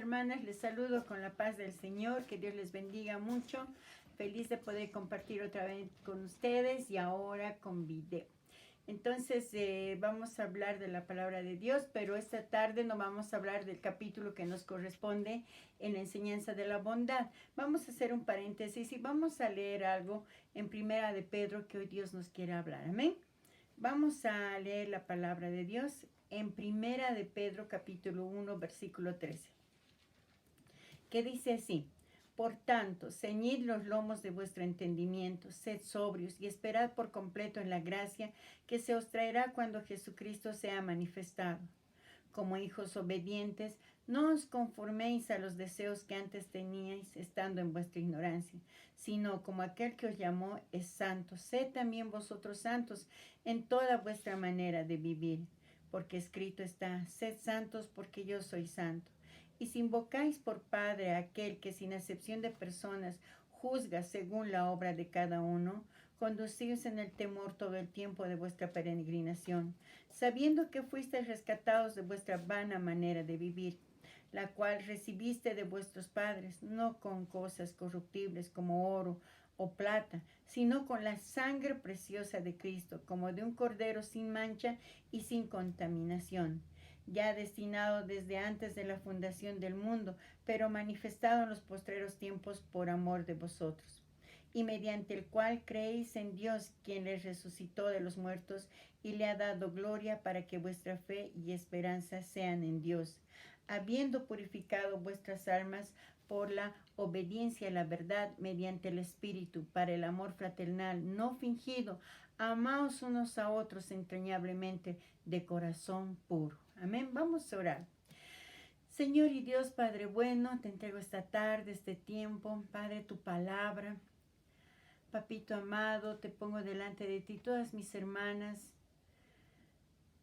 hermanas, les saludo con la paz del Señor, que Dios les bendiga mucho. Feliz de poder compartir otra vez con ustedes y ahora con video. Entonces vamos a hablar de la palabra de Dios, pero esta tarde no vamos a hablar del capítulo que nos corresponde en la enseñanza de la bondad. Vamos a hacer un paréntesis y vamos a leer algo en Primera de Pedro que hoy Dios nos quiere hablar. Amén. Vamos a leer la palabra de Dios en Primera de Pedro capítulo 1 versículo 13. Que dice así: por tanto, ceñid los lomos de vuestro entendimiento, sed sobrios y esperad por completo en la gracia que se os traerá cuando Jesucristo sea manifestado. Como hijos obedientes, no os conforméis a los deseos que antes teníais estando en vuestra ignorancia, sino como aquel que os llamó es santo, sed también vosotros santos en toda vuestra manera de vivir, porque escrito está: sed santos porque yo soy santo. Y si invocáis por Padre a aquel que sin acepción de personas juzga según la obra de cada uno, conducíos en el temor todo el tiempo de vuestra peregrinación, sabiendo que fuisteis rescatados de vuestra vana manera de vivir, la cual recibiste de vuestros padres, no con cosas corruptibles como oro o plata, sino con la sangre preciosa de Cristo, como de un cordero sin mancha y sin contaminación, ya destinado desde antes de la fundación del mundo, pero manifestado en los postreros tiempos por amor de vosotros, y mediante el cual creéis en Dios, quien les resucitó de los muertos y le ha dado gloria, para que vuestra fe y esperanza sean en Dios, habiendo purificado vuestras almas por la obediencia a la verdad mediante el Espíritu, para el amor fraternal no fingido. Amaos unos a otros entrañablemente de corazón puro. Amén. Vamos a orar. Señor y Dios Padre bueno, te entrego esta tarde, este tiempo, Padre, tu palabra. Papito amado, te pongo delante de ti todas mis hermanas,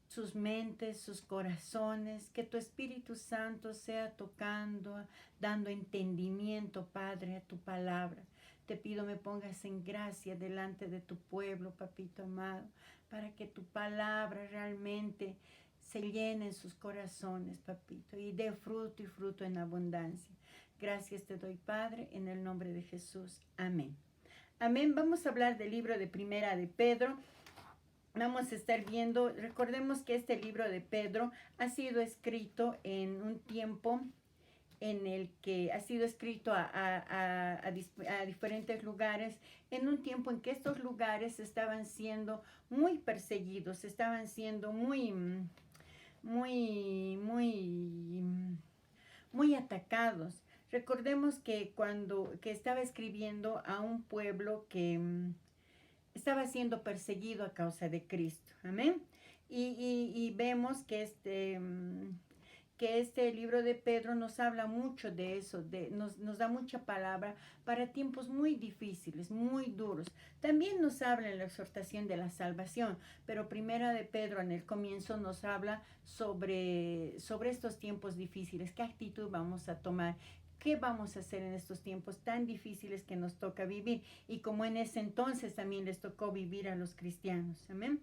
sus mentes, sus corazones, que tu Espíritu Santo sea tocando, dando entendimiento, Padre, a tu palabra. Te pido me pongas en gracia delante de tu pueblo, papito amado, para que tu palabra realmente se llene en sus corazones, papito, y dé fruto y fruto en abundancia. Gracias te doy, Padre, en el nombre de Jesús. Amén. Amén. Vamos a hablar del libro de Primera de Pedro. Vamos a estar viendo, recordemos que este libro de Pedro ha sido escrito en un tiempo en el que ha sido escrito a diferentes lugares, en un tiempo en que estos lugares estaban siendo muy perseguidos, estaban siendo muy atacados. Recordemos que que estaba escribiendo a un pueblo que estaba siendo perseguido a causa de Cristo. Amén. Y vemos que este libro de Pedro nos habla mucho de eso, nos da mucha palabra para tiempos muy difíciles, muy duros. También nos habla en la exhortación de la salvación, pero Primera de Pedro en el comienzo nos habla sobre estos tiempos difíciles, qué actitud vamos a tomar, ¿qué vamos a hacer en estos tiempos tan difíciles que nos toca vivir? Y como en ese entonces también les tocó vivir a los cristianos. Amén.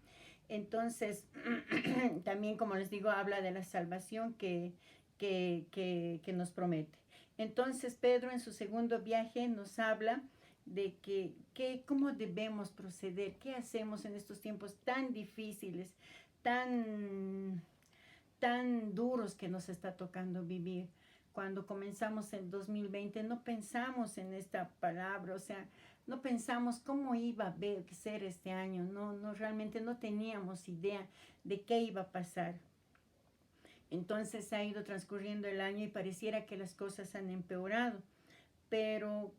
Entonces, también, como les digo, habla de la salvación que nos promete. Entonces, Pedro en su segundo viaje nos habla de cómo debemos proceder, qué hacemos en estos tiempos tan difíciles, tan duros que nos está tocando vivir. Cuando comenzamos el 2020 no pensamos en esta palabra, o sea, no pensamos cómo iba a ser este año, realmente no teníamos idea de qué iba a pasar. Entonces ha ido transcurriendo el año y pareciera que las cosas han empeorado, pero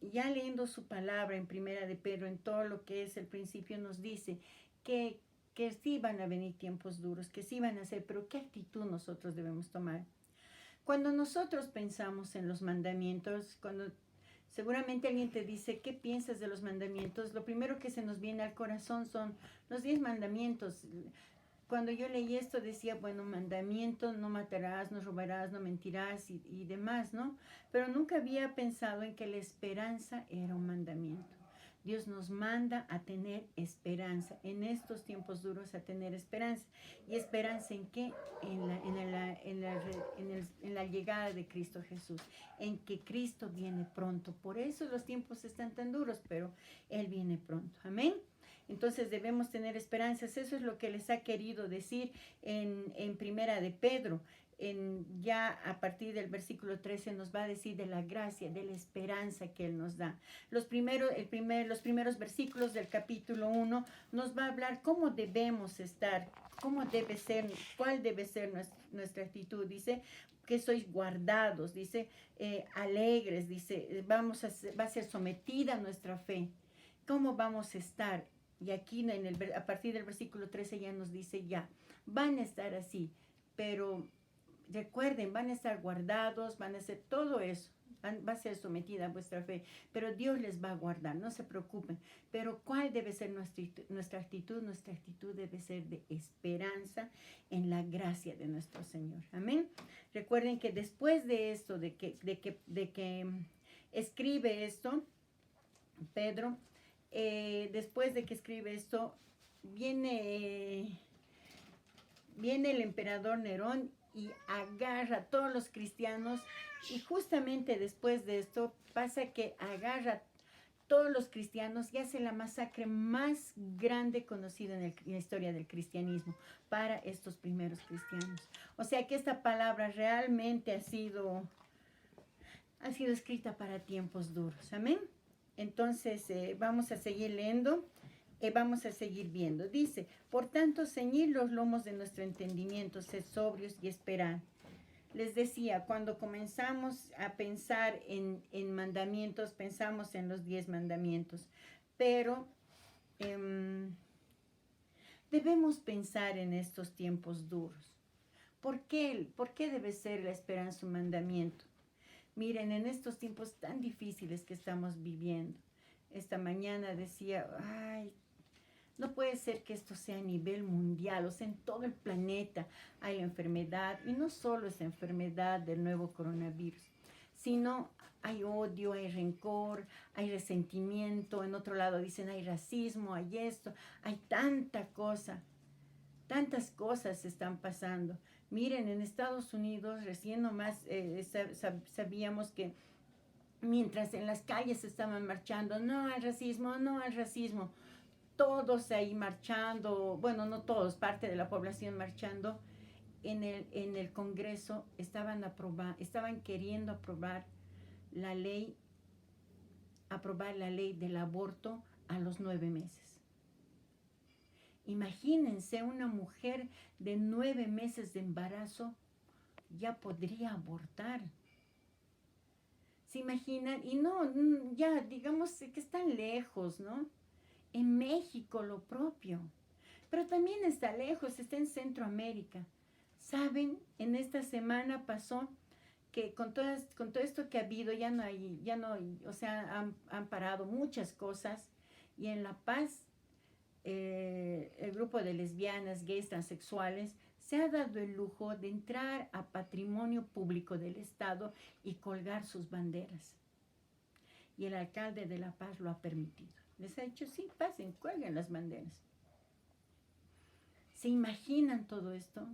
ya leyendo su palabra en Primera de Pedro, en todo lo que es el principio, nos dice que sí van a venir tiempos duros, que sí van a ser, pero ¿qué actitud nosotros debemos tomar? Cuando nosotros pensamos en los mandamientos, cuando seguramente alguien te dice, ¿qué piensas de los mandamientos? Lo primero que se nos viene al corazón son los 10 mandamientos. Cuando yo leí esto decía, bueno, mandamiento, no matarás, no robarás, no mentirás y demás, ¿no? Pero nunca había pensado en que la esperanza era un mandamiento. Dios nos manda a tener esperanza, en estos tiempos duros a tener esperanza. ¿Y esperanza en qué? En la llegada de Cristo Jesús, en que Cristo viene pronto. Por eso los tiempos están tan duros, pero Él viene pronto. Amén. Entonces debemos tener esperanzas. Eso es lo que les ha querido decir en Primera de Pedro. Ya a partir del versículo 13 nos va a decir de la gracia, de la esperanza que Él nos da. Los primeros versículos del capítulo 1 nos va a hablar cómo debemos estar, cuál debe ser nuestra actitud. Dice que sois guardados, dice alegres, dice va a ser sometida nuestra fe. ¿Cómo vamos a estar? Y aquí a partir del versículo 13 ya nos dice van a estar así, pero recuerden, van a estar guardados, van a hacer todo eso, va a ser sometida a vuestra fe, pero Dios les va a guardar, no se preocupen. Pero ¿cuál debe ser nuestra actitud? Nuestra actitud debe ser de esperanza en la gracia de nuestro Señor. Amén. Recuerden que después de esto, de que escribe esto, Pedro, después de que escribe esto, viene el emperador Nerón y agarra a todos los cristianos, y justamente después de esto pasa que agarra a todos los cristianos y hace la masacre más grande conocida en la historia del cristianismo para estos primeros cristianos. O sea que esta palabra realmente ha sido escrita para tiempos duros. Amén. Entonces vamos a seguir leyendo. Vamos a seguir viendo. Dice, por tanto, ceñid los lomos de nuestro entendimiento, sed sobrios y esperad. Les decía, cuando comenzamos a pensar en mandamientos, pensamos en los 10 mandamientos, pero debemos pensar en estos tiempos duros. ¿Por qué debe ser la esperanza un mandamiento? Miren, en estos tiempos tan difíciles que estamos viviendo, esta mañana decía, no puede ser que esto sea a nivel mundial, o sea, en todo el planeta hay enfermedad, y no solo es enfermedad del nuevo coronavirus, sino hay odio, hay rencor, hay resentimiento, en otro lado dicen hay racismo, hay esto, hay tantas cosas están pasando. Miren, en Estados Unidos recién nomás sabíamos que mientras en las calles estaban marchando, no al racismo, no al racismo, todos ahí marchando, bueno, no todos, parte de la población marchando, en el Congreso estaban queriendo aprobar la ley del aborto a los 9 meses. Imagínense, una mujer de 9 meses de embarazo ya podría abortar. ¿Se imaginan? Y no, ya digamos que están lejos, ¿no? En México lo propio, pero también está lejos, está en Centroamérica. ¿Saben? En esta semana pasó que con todo esto que ha habido, ya no hay, o sea, han parado muchas cosas, y en La Paz, el grupo de lesbianas, gays, transexuales, se ha dado el lujo de entrar a patrimonio público del Estado y colgar sus banderas. Y el alcalde de La Paz lo ha permitido. Les ha dicho, sí, pasen, cuelguen las banderas. ¿Se imaginan todo esto?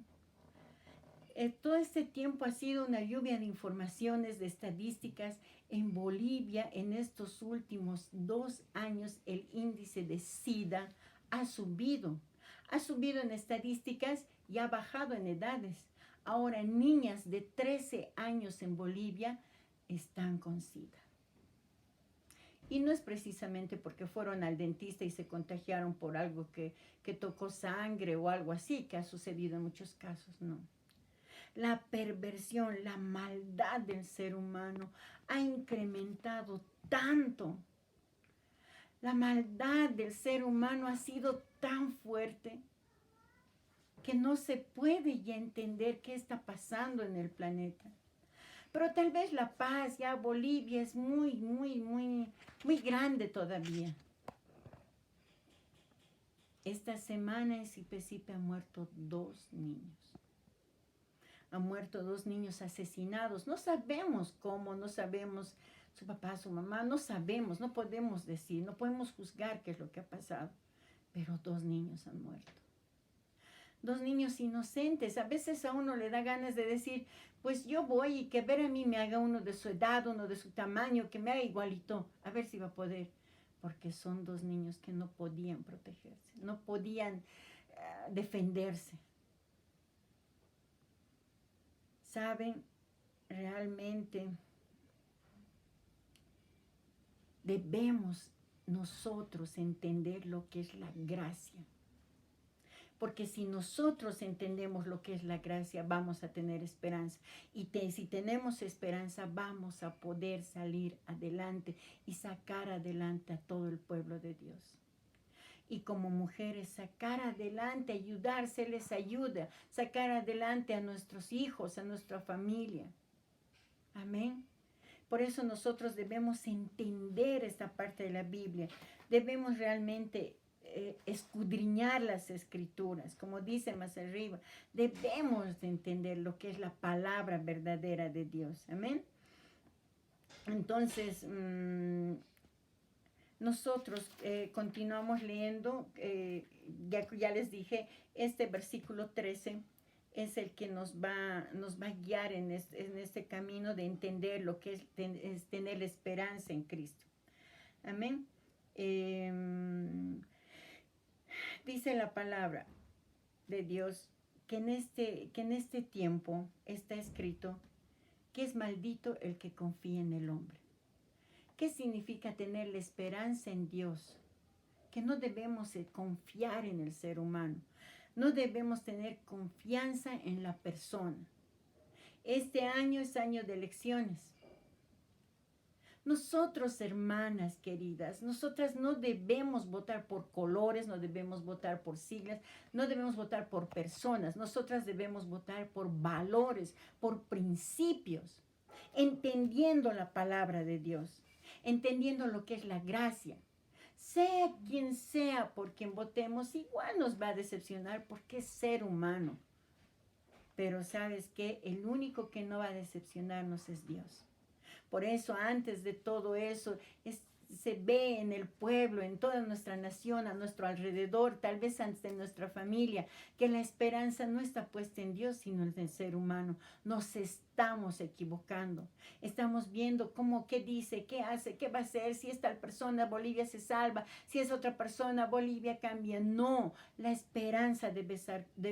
Todo este tiempo ha sido una lluvia de informaciones, de estadísticas. En Bolivia, en estos últimos 2 años, el índice de SIDA ha subido. Ha subido en estadísticas y ha bajado en edades. Ahora, niñas de 13 años en Bolivia están con SIDA. Y no es precisamente porque fueron al dentista y se contagiaron por algo que tocó sangre o algo así, que ha sucedido en muchos casos, no. La perversión, la maldad del ser humano ha incrementado tanto. La maldad del ser humano ha sido tan fuerte que no se puede ya entender qué está pasando en el planeta. Pero tal vez La Paz, ya Bolivia, es muy, muy, muy, muy grande todavía. Esta semana en Sipe Sipe han muerto 2 niños. Han muerto 2 niños asesinados. No sabemos cómo, no sabemos su papá, su mamá, no sabemos, no podemos decir, no podemos juzgar qué es lo que ha pasado. Pero 2 niños han muerto. 2 niños inocentes. A veces a uno le da ganas de decir, pues yo voy y que ver a mí me haga uno de su edad, uno de su tamaño, que me haga igualito, a ver si va a poder. Porque son 2 niños que no podían protegerse, no podían defenderse. Saben, realmente debemos nosotros entender lo que es la gracia. Porque si nosotros entendemos lo que es la gracia, vamos a tener esperanza. Y si tenemos esperanza, vamos a poder salir adelante y sacar adelante a todo el pueblo de Dios. Y como mujeres, sacar adelante, ayudarse les ayuda, sacar adelante a nuestros hijos, a nuestra familia. Amén. Por eso nosotros debemos entender esta parte de la Biblia. Debemos realmente escudriñar las escrituras, como dice más arriba. Debemos de entender lo que es la palabra verdadera de Dios. Amén. Entonces, nosotros continuamos leyendo, ya les dije, este versículo 13 es el que nos va a guiar en este camino de entender lo que es tener esperanza en Cristo. Amén. Dice la palabra de Dios que en este tiempo está escrito que es maldito el que confía en el hombre. ¿Qué significa tener la esperanza en Dios? Que no debemos confiar en el ser humano. No debemos tener confianza en la persona. Este año es año de elecciones. Nosotros, hermanas queridas, nosotras no debemos votar por colores, no debemos votar por siglas, no debemos votar por personas. Nosotras debemos votar por valores, por principios, entendiendo la palabra de Dios, entendiendo lo que es la gracia. Sea quien sea por quien votemos, igual nos va a decepcionar porque es ser humano. Pero ¿sabes qué? El único que no va a decepcionarnos es Dios. Por eso, antes de todo eso, se ve en el pueblo, en toda nuestra nación, a nuestro alrededor, tal vez ante nuestra familia, que la esperanza no está puesta en Dios, sino en el ser humano. Nos estamos equivocando. Estamos viendo qué dice, qué hace, qué va a hacer, si es tal persona, Bolivia se salva, si es otra persona, Bolivia cambia. No, la esperanza debe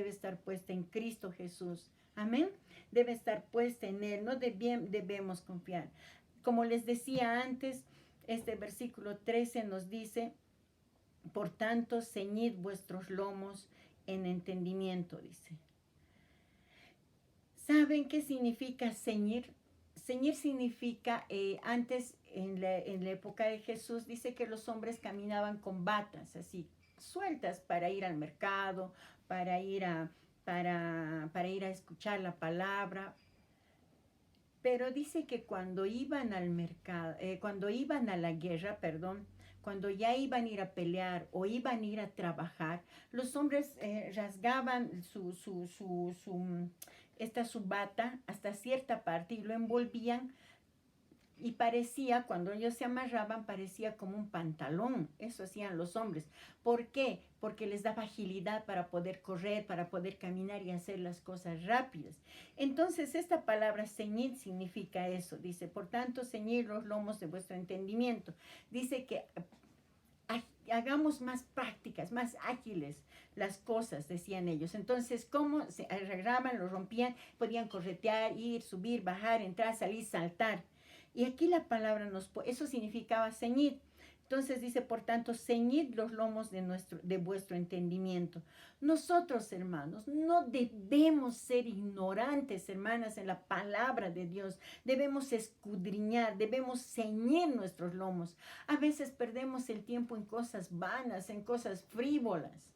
estar puesta en Cristo Jesús. Amén. Debe estar puesta en Él, no debemos confiar. Como les decía antes, este versículo 13 nos dice, por tanto, ceñid vuestros lomos en entendimiento, dice. ¿Saben qué significa ceñir? Ceñir significa, antes en la época de Jesús, dice que los hombres caminaban con batas así, sueltas para ir al mercado, para ir a escuchar la palabra. Pero dice que cuando iban al mercado, cuando iban a la guerra, cuando ya iban a ir a pelear o iban a ir a trabajar, los hombres rasgaban su bata hasta cierta parte y lo envolvían. Y parecía, cuando ellos se amarraban, parecía como un pantalón. Eso hacían los hombres. ¿Por qué? Porque les daba agilidad para poder correr, para poder caminar y hacer las cosas rápidas. Entonces, esta palabra ceñir significa eso. Dice, por tanto, ceñir los lomos de vuestro entendimiento. Dice que hagamos más prácticas, más ágiles las cosas, decían ellos. Entonces, ¿cómo se agarraban, lo rompían? Podían corretear, ir, subir, bajar, entrar, salir, saltar. Y aquí la palabra eso significaba ceñir. Entonces dice, por tanto, ceñid los lomos de vuestro entendimiento. Nosotros, hermanos, no debemos ser ignorantes, hermanas, en la palabra de Dios. Debemos escudriñar, debemos ceñir nuestros lomos. A veces perdemos el tiempo en cosas vanas, en cosas frívolas.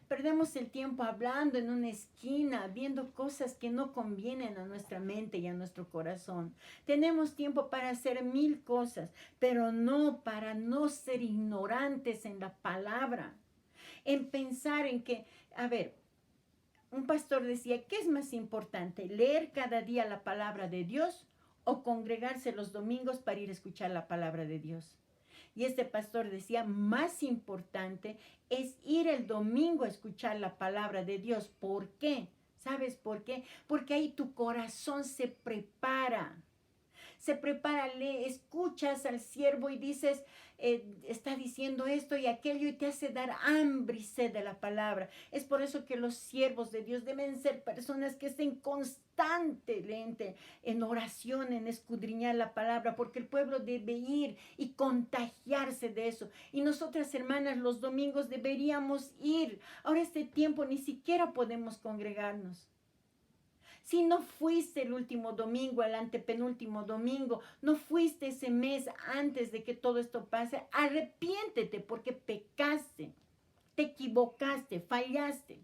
Perdemos el tiempo hablando en una esquina, viendo cosas que no convienen a nuestra mente y a nuestro corazón. Tenemos tiempo para hacer 1000 cosas, pero no para no ser ignorantes en la palabra. En pensar en que, a ver, un pastor decía, ¿qué es más importante? ¿Leer cada día la palabra de Dios o congregarse los domingos para ir a escuchar la palabra de Dios? Y este pastor decía, más importante es ir el domingo a escuchar la palabra de Dios. ¿Por qué? ¿Sabes por qué? Porque ahí tu corazón se prepara. Se prepara, le escuchas al siervo y dices, está diciendo esto y aquello y te hace dar hambre y sed de la palabra. Es por eso que los siervos de Dios deben ser personas que estén constantemente en oración, en escudriñar la palabra, porque el pueblo debe ir y contagiarse de eso. Y nosotras, hermanas, los domingos deberíamos ir. Ahora este tiempo ni siquiera podemos congregarnos. Si no fuiste el último domingo, el antepenúltimo domingo, no fuiste ese mes antes de que todo esto pase, arrepiéntete porque pecaste, te equivocaste, fallaste.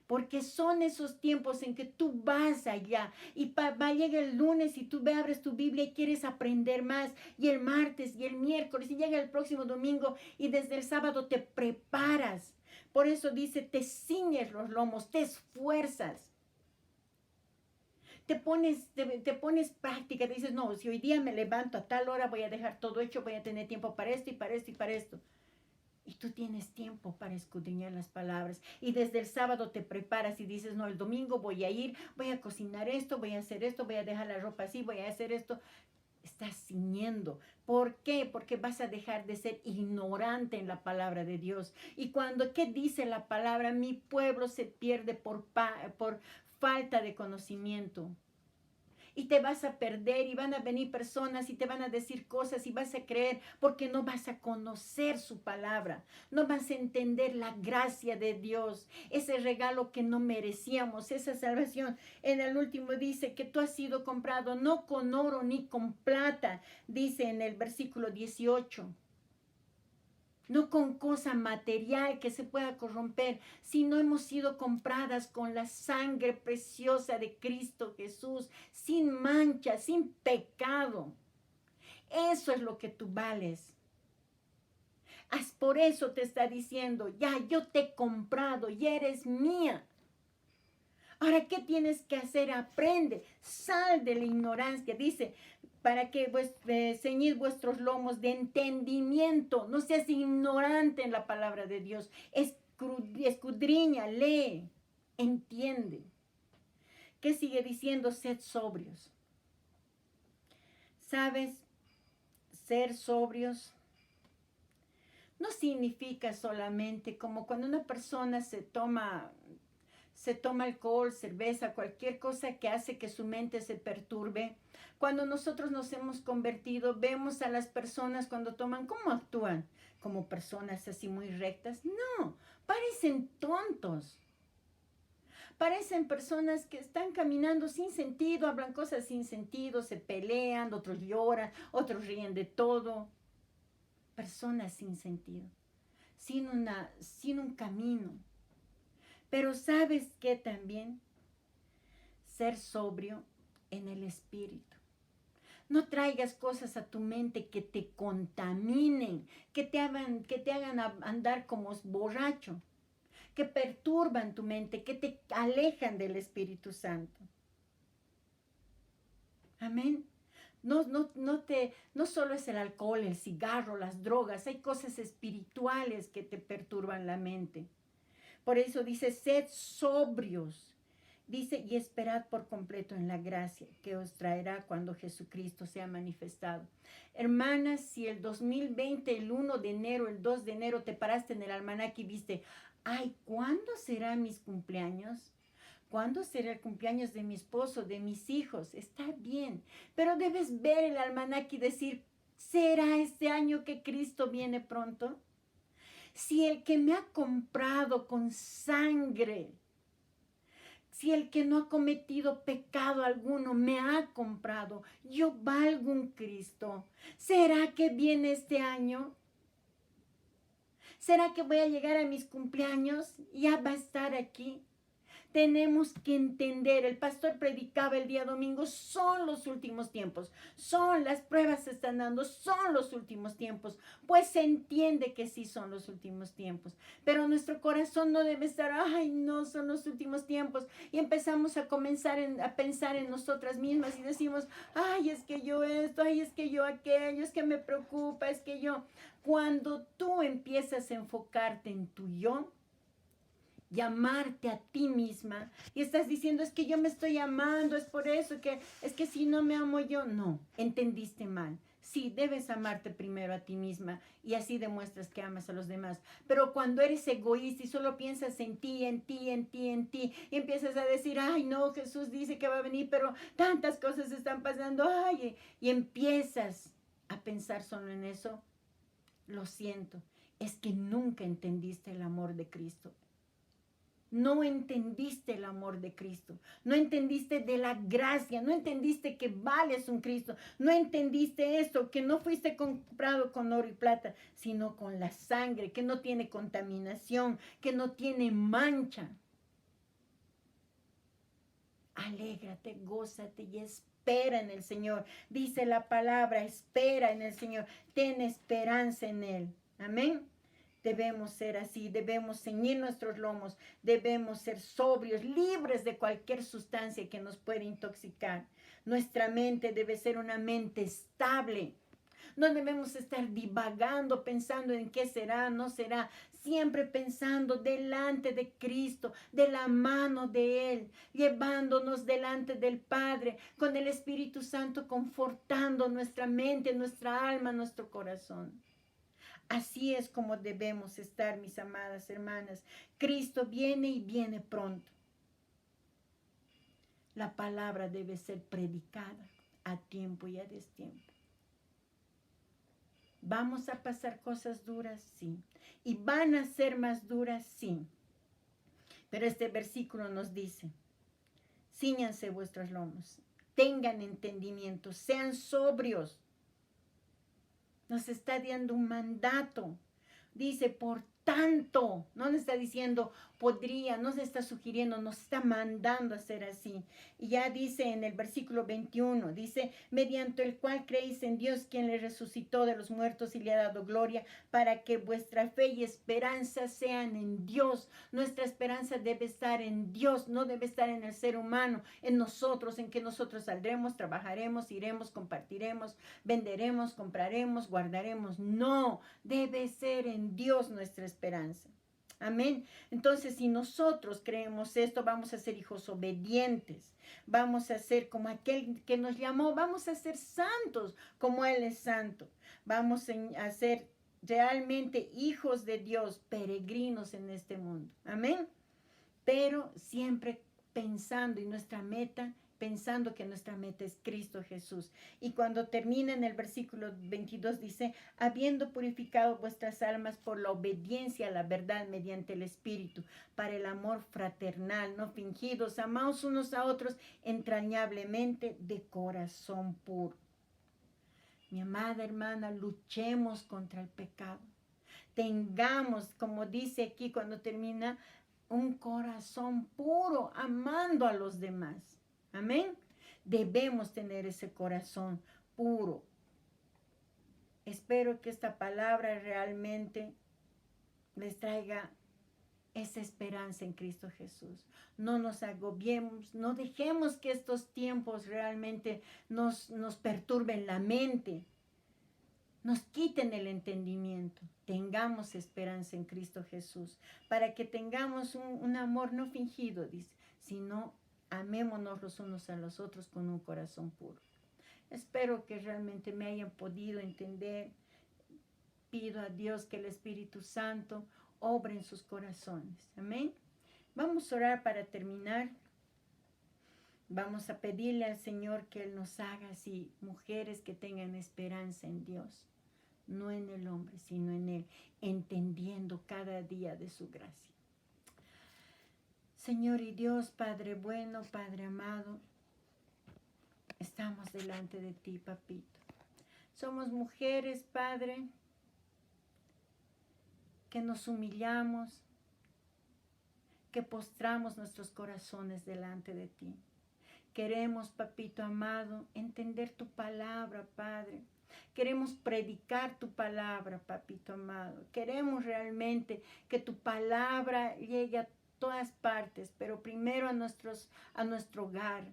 Porque son esos tiempos en que tú vas allá y llega el lunes y tú abres tu Biblia y quieres aprender más. Y el martes y el miércoles y llega el próximo domingo y desde el sábado te preparas. Por eso dice, te ciñes los lomos, te esfuerzas. Te pones práctica, dices, no, si hoy día me levanto a tal hora, voy a dejar todo hecho, voy a tener tiempo para esto y para esto y para esto. Y tú tienes tiempo para escudriñar las palabras. Y desde el sábado te preparas y dices, no, el domingo voy a ir, voy a cocinar esto, voy a hacer esto, voy a dejar la ropa así, voy a hacer esto. Estás ciñendo. ¿Por qué? Porque vas a dejar de ser ignorante en la palabra de Dios. Y cuando, ¿qué dice la palabra? Mi pueblo se pierde por falta de conocimiento. Y te vas a perder y van a venir personas y te van a decir cosas y vas a creer porque no vas a conocer su palabra. No vas a entender la gracia de Dios, ese regalo que no merecíamos, esa salvación. En el último dice que tú has sido comprado no con oro ni con plata, dice en el versículo 18. No con cosa material que se pueda corromper, sino hemos sido compradas con la sangre preciosa de Cristo Jesús, sin mancha, sin pecado. Eso es lo que tú vales. Por eso te está diciendo, ya yo te he comprado y eres mía. Ahora, ¿qué tienes que hacer? Aprende, sal de la ignorancia. Dice, para que ceñid vuestros lomos de entendimiento. No seas ignorante en la palabra de Dios. Escudriña, lee, entiende. ¿Qué sigue diciendo? Sed sobrios. ¿Sabes? Ser sobrios no significa solamente como cuando una persona se toma alcohol, cerveza, cualquier cosa que hace que su mente se perturbe. Cuando nosotros nos hemos convertido, vemos a las personas cuando toman, ¿cómo actúan? Como personas así muy rectas. No, parecen tontos. Parecen personas que están caminando sin sentido, hablan cosas sin sentido, se pelean, otros lloran, otros ríen de todo. Personas sin sentido, sin un camino. Pero ¿sabes qué también? Ser sobrio en el espíritu. No traigas cosas a tu mente que te contaminen, que te hagan andar como borracho, que perturban tu mente, que te alejan del Espíritu Santo. Amén. No solo es el alcohol, el cigarro, las drogas, hay cosas espirituales que te perturban la mente. Por eso dice, sed sobrios. Dice, y esperad por completo en la gracia que os traerá cuando Jesucristo sea manifestado. Hermanas, si el 2020, el 1 de enero, el 2 de enero, te paraste en el almanaque y viste, ay, ¿cuándo será mis cumpleaños? ¿Cuándo será el cumpleaños de mi esposo, de mis hijos? Está bien, pero debes ver el almanaque y decir, ¿será este año que Cristo viene pronto? Si el que me ha comprado con sangre, si el que no ha cometido pecado alguno me ha comprado, yo valgo un Cristo. ¿Será que viene este año? ¿Será que voy a llegar a mis cumpleaños y ya va a estar aquí? Tenemos que entender, el pastor predicaba el día domingo, son los últimos tiempos, son las pruebas se están dando, son los últimos tiempos, pues se entiende que sí son los últimos tiempos, pero nuestro corazón no debe estar, ay no, son los últimos tiempos, y empezamos a comenzar a pensar en nosotras mismas y decimos, ay, es que yo esto, ay, es que yo aquello, es que me preocupa, es que yo, cuando tú empiezas a enfocarte en tu yo, llamarte a ti misma y estás diciendo es que yo me estoy amando, es por eso que es que si no me amo yo, no, entendiste mal. Sí, debes amarte primero a ti misma y así demuestras que amas a los demás. Pero cuando eres egoísta y solo piensas en ti, en ti, en ti, en ti, y empiezas a decir, ay no, Jesús dice que va a venir, pero tantas cosas están pasando, ay, y empiezas a pensar solo en eso, lo siento, es que nunca entendiste el amor de Cristo. No entendiste el amor de Cristo, no entendiste de la gracia, no entendiste que vales un Cristo, no entendiste esto, que no fuiste comprado con oro y plata, sino con la sangre, que no tiene contaminación, que no tiene mancha. Alégrate, gózate y espera en el Señor. Dice la palabra, espera en el Señor, ten esperanza en Él. Amén. Debemos ser así, debemos ceñir nuestros lomos, debemos ser sobrios, libres de cualquier sustancia que nos pueda intoxicar. Nuestra mente debe ser una mente estable. No debemos estar divagando, pensando en qué será, no será. Siempre pensando delante de Cristo, de la mano de Él, llevándonos delante del Padre, con el Espíritu Santo confortando nuestra mente, nuestra alma, nuestro corazón. Así es como debemos estar, mis amadas hermanas. Cristo viene y viene pronto. La palabra debe ser predicada a tiempo y a destiempo. ¿Vamos a pasar cosas duras? Sí. ¿Y van a ser más duras? Sí. Pero este versículo nos dice, cíñanse vuestros lomos, tengan entendimiento, sean sobrios. Nos está dando un mandato. Dice, por tanto, no nos está diciendo podría, no se está sugiriendo, nos está mandando a ser así. Y ya dice en el versículo 21, dice, mediante el cual creéis en Dios, quien le resucitó de los muertos y le ha dado gloria, para que vuestra fe y esperanza sean en Dios. Nuestra esperanza debe estar en Dios, no debe estar en el ser humano, en nosotros, en que nosotros saldremos, trabajaremos, iremos, compartiremos, venderemos, compraremos, guardaremos. No, debe ser en Dios nuestra esperanza. Amén. Entonces, si nosotros creemos esto, vamos a ser hijos obedientes. Vamos a ser como aquel que nos llamó. Vamos a ser santos como Él es santo. Vamos a ser realmente hijos de Dios, peregrinos en este mundo. Amén. Pero siempre pensando en nuestra meta, pensando que nuestra meta es Cristo Jesús. Y cuando termina en el versículo 22 dice, habiendo purificado vuestras almas por la obediencia a la verdad mediante el Espíritu, para el amor fraternal, no fingidos, amaos unos a otros entrañablemente de corazón puro. Mi amada hermana, luchemos contra el pecado. Tengamos, como dice aquí cuando termina, un corazón puro, amando a los demás. Amén. Debemos tener ese corazón puro. Espero que esta palabra realmente les traiga esa esperanza en Cristo Jesús. No nos agobiemos, no dejemos que estos tiempos realmente nos perturben la mente, nos quiten el entendimiento. Tengamos esperanza en Cristo Jesús, para que tengamos un amor no fingido, dice, sino amémonos los unos a los otros con un corazón puro. Espero que realmente me hayan podido entender. Pido a Dios que el Espíritu Santo obre en sus corazones. Amén. Vamos a orar para terminar. Vamos a pedirle al Señor que Él nos haga así, mujeres que tengan esperanza en Dios, no en el hombre, sino en Él, entendiendo cada día de su gracia. Señor y Dios, Padre bueno, Padre amado, estamos delante de ti, papito. Somos mujeres, Padre, que nos humillamos, que postramos nuestros corazones delante de ti. Queremos, papito amado, entender tu palabra, Padre. Queremos predicar tu palabra, papito amado. Queremos realmente que tu palabra llegue a todas partes, pero primero a nuestro hogar.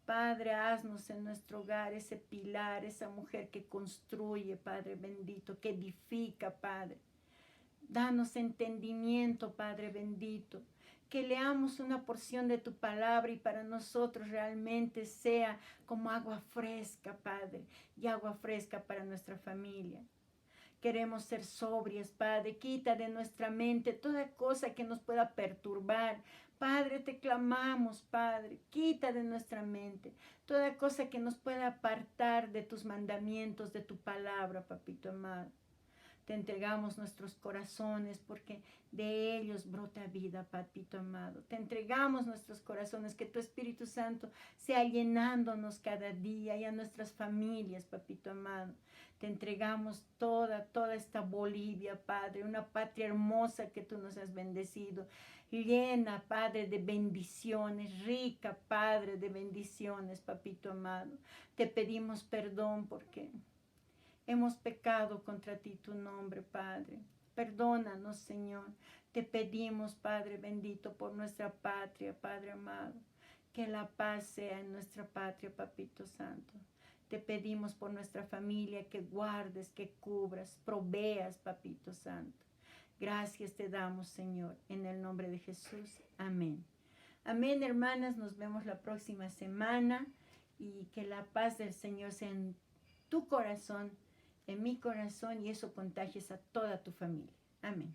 Padre, haznos en nuestro hogar ese pilar, esa mujer que construye, Padre bendito, que edifica, Padre. Danos entendimiento, Padre bendito, que leamos una porción de tu palabra y para nosotros realmente sea como agua fresca, Padre, y agua fresca para nuestra familia. Queremos ser sobrias, Padre. Quita de nuestra mente toda cosa que nos pueda perturbar. Padre, te clamamos, Padre. Quita de nuestra mente toda cosa que nos pueda apartar de tus mandamientos, de tu palabra, papito amado. Te entregamos nuestros corazones porque de ellos brota vida, papito amado. Te entregamos nuestros corazones, que tu Espíritu Santo sea llenándonos cada día y a nuestras familias, papito amado. Te entregamos toda esta Bolivia, Padre, una patria hermosa que tú nos has bendecido. Llena, Padre, de bendiciones, rica, Padre, de bendiciones, papito amado. Te pedimos perdón porque hemos pecado contra ti, tu nombre, Padre. Perdónanos, Señor. Te pedimos, Padre bendito, por nuestra patria, Padre amado. Que la paz sea en nuestra patria, Papito Santo. Te pedimos por nuestra familia que guardes, que cubras, proveas, Papito Santo. Gracias te damos, Señor, en el nombre de Jesús. Amén. Amén, hermanas. Nos vemos la próxima semana y que la paz del Señor sea en tu corazón, en mi corazón, y eso contagies a toda tu familia. Amén.